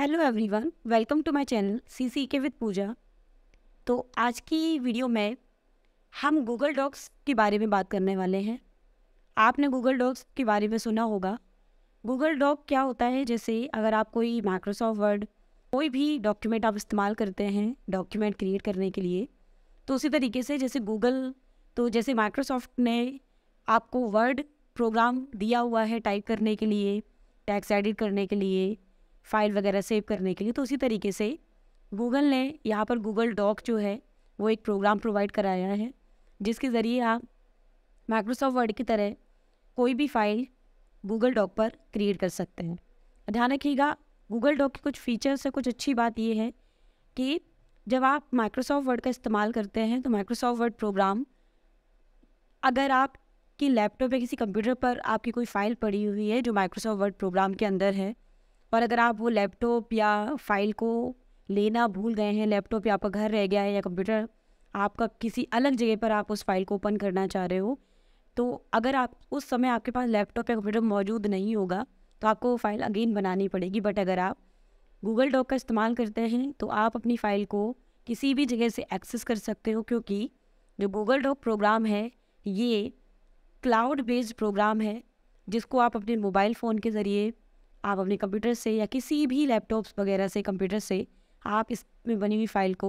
Hello everyone, welcome to my channel CC के with Pooja. तो आज की वीडियो में हम गूगल डॉक्स के बारे में बात करने वाले हैं। आपने गूगल डॉक्स के बारे में सुना होगा। गूगल डॉक क्या होता है? जैसे अगर आप कोई माइक्रोसॉफ्ट वर्ड कोई भी डॉक्यूमेंट आप इस्तेमाल करते हैं डॉक्यूमेंट क्रिएट करने के लिए, तो उसी तरीके से जैसे जैसे माइक्रोसॉफ्ट ने आपको वर्ड प्रोग्राम दिया हुआ है टाइप करने के लिए, टेक्स्ट एडिट करने के लिए, फाइल वगैरह सेव करने के लिए, तो उसी तरीके से गूगल ने यहाँ पर गूगल डॉक जो है वो एक प्रोग्राम प्रोवाइड कराया है, जिसके ज़रिए आप माइक्रोसॉफ्ट वर्ड की तरह कोई भी फाइल गूगल डॉक पर क्रिएट कर सकते हैं। ध्यान रखिएगा, गूगल डॉक की कुछ फीचर्स से कुछ अच्छी बात ये है कि जब आप माइक्रोसॉफ्ट वर्ड का इस्तेमाल करते हैं तो माइक्रोसॉफ्ट वर्ड प्रोग्राम, अगर आपकी लैपटॉप या किसी कंप्यूटर पर आपकी कोई फ़ाइल पड़ी हुई है जो माइक्रोसॉफ्ट वर्ड प्रोग्राम के अंदर है, और अगर आप वो लैपटॉप या फाइल को लेना भूल गए हैं, लैपटॉप या आपका घर रह गया है या कंप्यूटर आपका किसी अलग जगह पर आप उस फाइल को ओपन करना चाह रहे हो, तो अगर आप उस समय आपके पास लैपटॉप या कंप्यूटर मौजूद नहीं होगा तो आपको वो फाइल अगेन बनानी पड़ेगी। बट अगर आप गूगल डॉक का इस्तेमाल करते हैं तो आप अपनी फ़ाइल को किसी भी जगह से एक्सेस कर सकते हो, क्योंकि जो गूगल डॉक प्रोग्राम है ये क्लाउड बेस्ड प्रोग्राम है, जिसको आप अपने मोबाइल फ़ोन के ज़रिए, आप अपने कंप्यूटर से या किसी भी लैपटॉप्स वगैरह से, कंप्यूटर से आप इसमें बनी हुई फ़ाइल को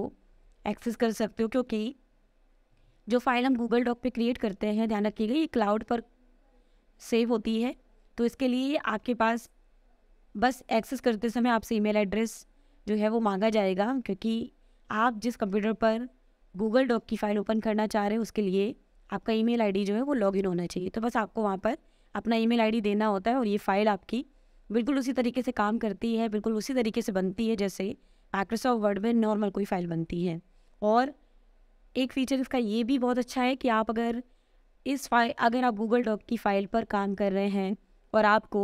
एक्सेस कर सकते हो। क्योंकि जो फाइल हम गूगल डॉक पे क्रिएट करते हैं, ध्यान रखिएगा, ये क्लाउड पर सेव होती है। तो इसके लिए आपके पास बस एक्सेस करते समय आपसे ईमेल एड्रेस जो है वो मांगा जाएगा, क्योंकि आप जिस कंप्यूटर पर गूगल डॉक की फ़ाइल ओपन करना चाह रहे हैं उसके लिए आपका ईमेल आईडी जो है वो लॉगिन होना चाहिए। तो बस आपको वहाँ पर अपना ईमेल आईडी देना होता है और ये फ़ाइल आपकी बिल्कुल उसी तरीके से काम करती है, बिल्कुल उसी तरीके से बनती है जैसे माइक्रोसॉफ्ट वर्ड में नॉर्मल कोई फ़ाइल बनती है। और एक फ़ीचर इसका ये भी बहुत अच्छा है कि आप अगर आप गूगल डॉक की फ़ाइल पर काम कर रहे हैं और आपको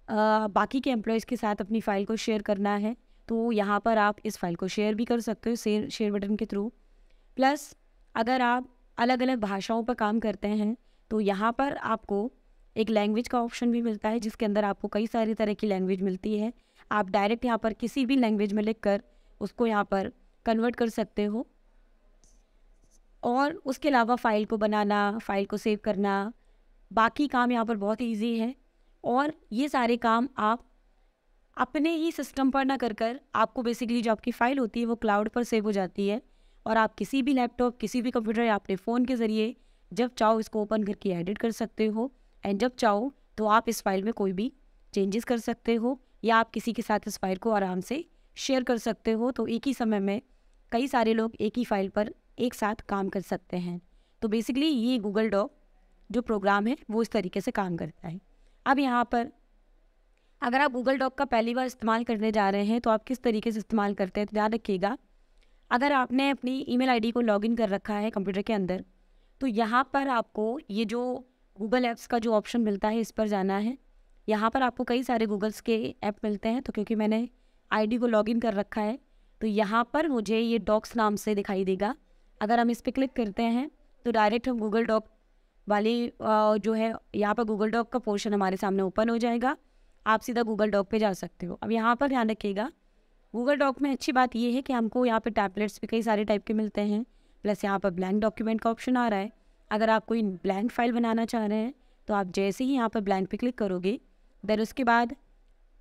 बाकी के एम्प्लॉयज़ के साथ अपनी फ़ाइल को शेयर करना है, तो यहाँ पर आप इस फ़ाइल को शेयर भी कर सकते हो शेयर बटन के थ्रू। प्लस अगर आप अलग अलग भाषाओं पर काम करते हैं तो यहाँ पर आपको एक लैंग्वेज का ऑप्शन भी मिलता है, जिसके अंदर आपको कई सारी तरह की लैंग्वेज मिलती है। आप डायरेक्ट यहाँ पर किसी भी लैंग्वेज में लिखकर उसको यहाँ पर कन्वर्ट कर सकते हो। और उसके अलावा फ़ाइल को बनाना, फ़ाइल को सेव करना, बाकी काम यहाँ पर बहुत ईजी है। और ये सारे काम आप अपने ही सिस्टम पर ना कर आपको बेसिकली जो आपकी फ़ाइल होती है वो क्लाउड पर सेव हो जाती है, और आप किसी भी लैपटॉप, किसी भी कंप्यूटर या अपने फ़ोन के ज़रिए जब चाहो इसको ओपन करके एडिट कर सकते हो। एंड जब चाहो तो आप इस फाइल में कोई भी चेंजेस कर सकते हो, या आप किसी के साथ इस फाइल को आराम से शेयर कर सकते हो। तो एक ही समय में कई सारे लोग एक ही फाइल पर एक साथ काम कर सकते हैं। तो बेसिकली ये गूगल डॉक जो प्रोग्राम है वो इस तरीके से काम करता है। अब यहाँ पर अगर आप गूगल डॉक का पहली बार इस्तेमाल करने जा रहे हैं तो आप किस तरीके से इस्तेमाल करते हैं, तो ध्यान रखिएगा, अगर आपने अपनी ईमेल आईडी को लॉगिन कर रखा है कंप्यूटर के अंदर, तो यहाँ पर आपको ये जो गूगल ऐप्स का जो ऑप्शन मिलता है इस पर जाना है। यहाँ पर आपको कई सारे गूगल्स के ऐप मिलते हैं, तो क्योंकि मैंने आईडी को लॉगिन कर रखा है तो यहाँ पर मुझे ये डॉक्स नाम से दिखाई देगा। अगर हम इस पर क्लिक करते हैं तो डायरेक्ट हम गूगल डॉक वाली जो है यहाँ पर गूगल डॉक का पोर्शन हमारे सामने ओपन हो जाएगा। आप सीधा गूगल डॉक पे जा सकते हो। अब यहाँ पर ध्यान रखिएगा, गूगल डॉक में अच्छी बात ये है कि हमको यहाँ पे टैबलेट्स भी कई सारे टाइप के मिलते हैं, प्लस यहाँ पर ब्लैंक डॉक्यूमेंट का ऑप्शन आ रहा है। अगर आप कोई ब्लैंक फाइल बनाना चाह रहे हैं तो आप जैसे ही यहाँ पर ब्लैंक पे क्लिक करोगे, देन उसके बाद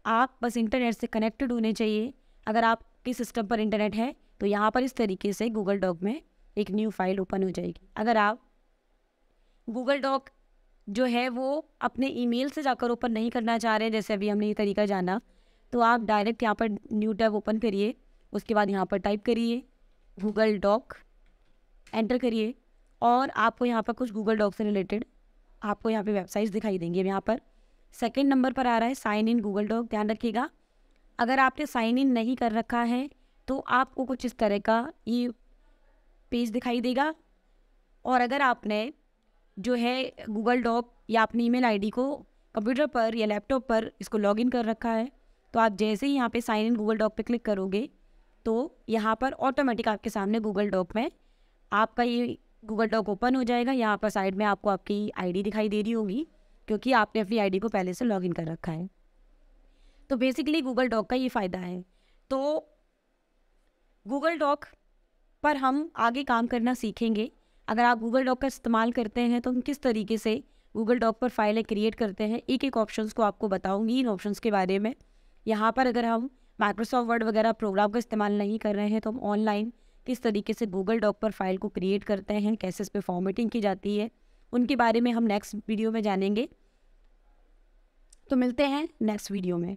आप बस इंटरनेट से कनेक्टेड होने चाहिए। अगर आपके सिस्टम पर इंटरनेट है तो यहाँ पर इस तरीके से गूगल डॉक में एक न्यू फाइल ओपन हो जाएगी। अगर आप गूगल डॉक जो है वो अपने ईमेल से जाकर ओपन नहीं करना चाह रहे हैं, जैसे अभी हमने ये तरीका जाना, तो आप डायरेक्ट यहाँ पर न्यू टैब ओपन करिए, उसके बाद यहाँ पर टाइप करिए गूगल डॉक, एंटर करिए, और आपको यहाँ पर कुछ गूगल डॉक से रिलेटेड आपको यहाँ पे वेबसाइट्स दिखाई देंगी। अब यहाँ पर सेकंड नंबर पर आ रहा है साइन इन गूगल डॉक। ध्यान रखिएगा, अगर आपने साइन इन नहीं कर रखा है तो आपको कुछ इस तरह का ये पेज दिखाई देगा। और अगर आपने जो है गूगल डॉक या अपनी ईमेल आईडी को कंप्यूटर पर या लैपटॉप पर इसको लॉगिन कर रखा है, तो आप जैसे ही यहाँ पे साइन इन गूगल डॉक पे क्लिक करोगे तो यहाँ पर ऑटोमेटिक आपके सामने गूगल डॉक में आपका ये गूगल डॉक ओपन हो जाएगा। यहाँ पर साइड में आपको आपकी आईडी दिखाई दे रही होगी, क्योंकि आपने अपनी आईडी को पहले से लॉगिन कर रखा है। तो बेसिकली गूगल डॉक का ये फ़ायदा है। तो गूगल डॉक पर हम आगे काम करना सीखेंगे। अगर आप गूगल डॉक का इस्तेमाल करते हैं तो हम किस तरीके से गूगल डॉक पर फाइलें क्रिएट करते हैं, एक एक ऑप्शंस को आपको बताऊंगी, इन ऑप्शंस के बारे में। यहाँ पर अगर हम माइक्रोसॉफ्ट वर्ड वगैरह प्रोग्राम का इस्तेमाल नहीं कर रहे हैं तो हम ऑनलाइन किस तरीके से गूगल डॉक पर फाइल को क्रिएट करते हैं, कैसे इस पर फॉर्मेटिंग की जाती है, उनके बारे में हम नेक्स्ट वीडियो में जानेंगे। तो मिलते हैं नेक्स्ट वीडियो में।